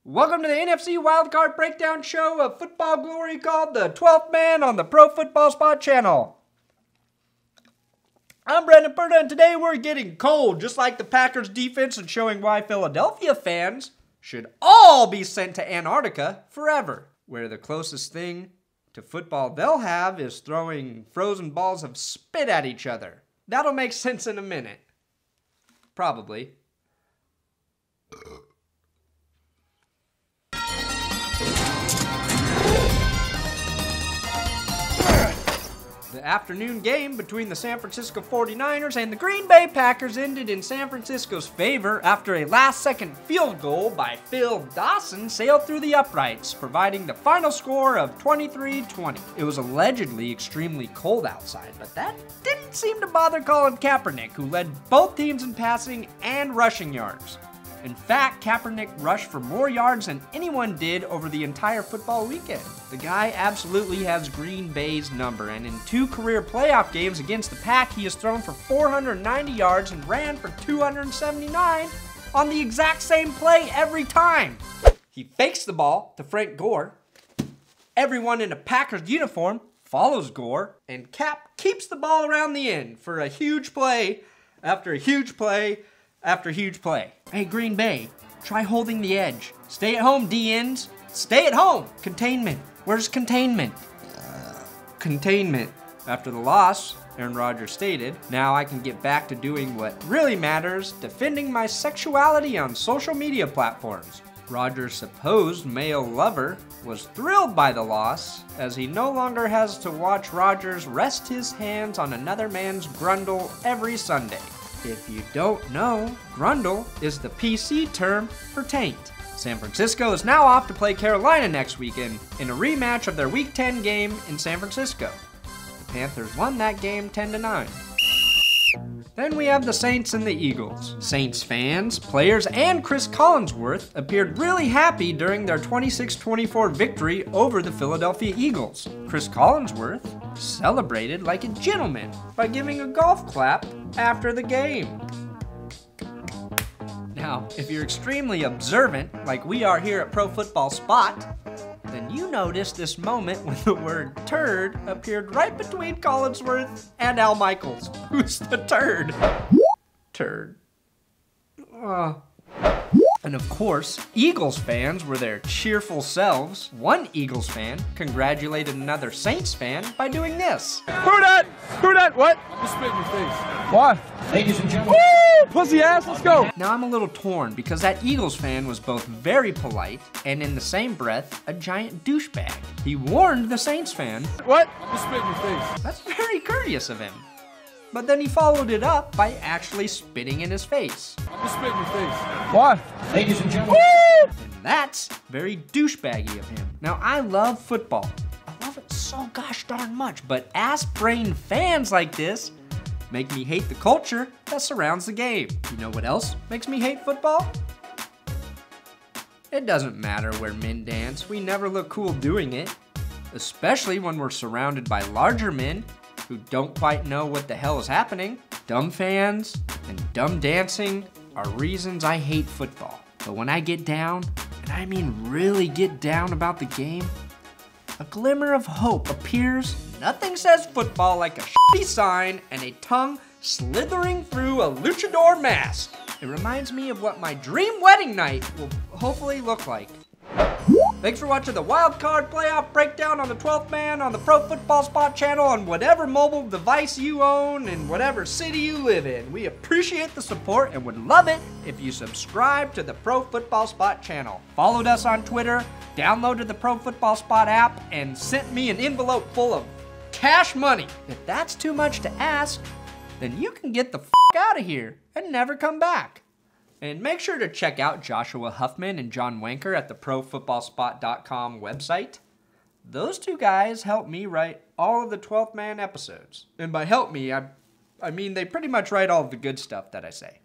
Welcome to the NFC Wildcard breakdown show of football glory called the 12th Man on the Pro Football Spot channel. I'm Perna, and today we're getting cold, just like the Packers defense, and showing why Philadelphia fans should all be sent to Antarctica forever, where the closest thing to football they'll have is throwing frozen balls of spit at each other. That'll make sense in a minute. Probably. The afternoon game between the San Francisco 49ers and the Green Bay Packers ended in San Francisco's favor after a last-second field goal by Phil Dawson sailed through the uprights, providing the final score of 23-20. It was allegedly extremely cold outside, but that didn't seem to bother Colin Kaepernick, who led both teams in passing and rushing yards. In fact, Kaepernick rushed for more yards than anyone did over the entire football weekend. The guy absolutely has Green Bay's number, and in 2 career playoff games against the Pack, he has thrown for 490 yards and ran for 279 on the exact same play every time. He fakes the ball to Frank Gore. Everyone in a Packers uniform follows Gore, and Cap keeps the ball around the end for a huge play after a huge play after huge play. Hey, Green Bay, try holding the edge. Stay at home, DNs. Stay at home. Containment. Where's containment? Containment. After the loss, Aaron Rodgers stated, "Now I can get back to doing what really matters, defending my sexuality on social media platforms." Rodgers' supposed male lover was thrilled by the loss, as he no longer has to watch Rodgers rest his hands on another man's grundle every Sunday. If you don't know, grundle is the PC term for taint. San Francisco is now off to play Carolina next weekend in a rematch of their Week 10 game in San Francisco. The Panthers won that game 10-9. Then we have the Saints and the Eagles. Saints fans, players, and Chris Collinsworth appeared really happy during their 26-24 victory over the Philadelphia Eagles. Chris Collinsworth celebrated like a gentleman by giving a golf clap after the game. Now, if you're extremely observant, like we are here at Pro Football Spot, then you noticed this moment when the word turd appeared right between Collinsworth and Al Michaels. Who's the turd? Turd. And of course, Eagles fans were their cheerful selves. One Eagles fan congratulated another Saints fan by doing this. Who that? Who that? What? You spit in your face. What? Ladies and gentlemen. Woo! Pussy ass, let's go. Now I'm a little torn because that Eagles fan was both very polite and in the same breath, a giant douchebag. He warned the Saints fan. What? You spit in your face. That's very courteous of him. But then he followed it up by actually spitting in his face. You spit in your face. What? Ladies and gentlemen. Woo! And that's very douchebaggy of him. Now, I love football. I love it so gosh darn much, but ass-brained fans like this make me hate the culture that surrounds the game. You know what else makes me hate football? It doesn't matter where men dance, we never look cool doing it. Especially when we're surrounded by larger men who don't quite know what the hell is happening. Dumb fans and dumb dancing are reasons I hate football. But when I get down, and I mean really get down about the game, a glimmer of hope appears. Nothing says football like a shitty sign and a tongue slithering through a luchador mask. It reminds me of what my dream wedding night will hopefully look like. Thanks for watching the Wildcard Playoff Breakdown on the 12th Man on the Pro Football Spot channel on whatever mobile device you own and whatever city you live in. We appreciate the support and would love it if you subscribe to the Pro Football Spot channel, followed us on Twitter, downloaded the Pro Football Spot app, and sent me an envelope full of cash money. If that's too much to ask, then you can get the f*** out of here and never come back. And make sure to check out Joshua Huffman and John Wanker at the ProFootballSpot.com website. Those two guys helped me write all of the 12th Man episodes. And by help me, I mean they pretty much write all of the good stuff that I say.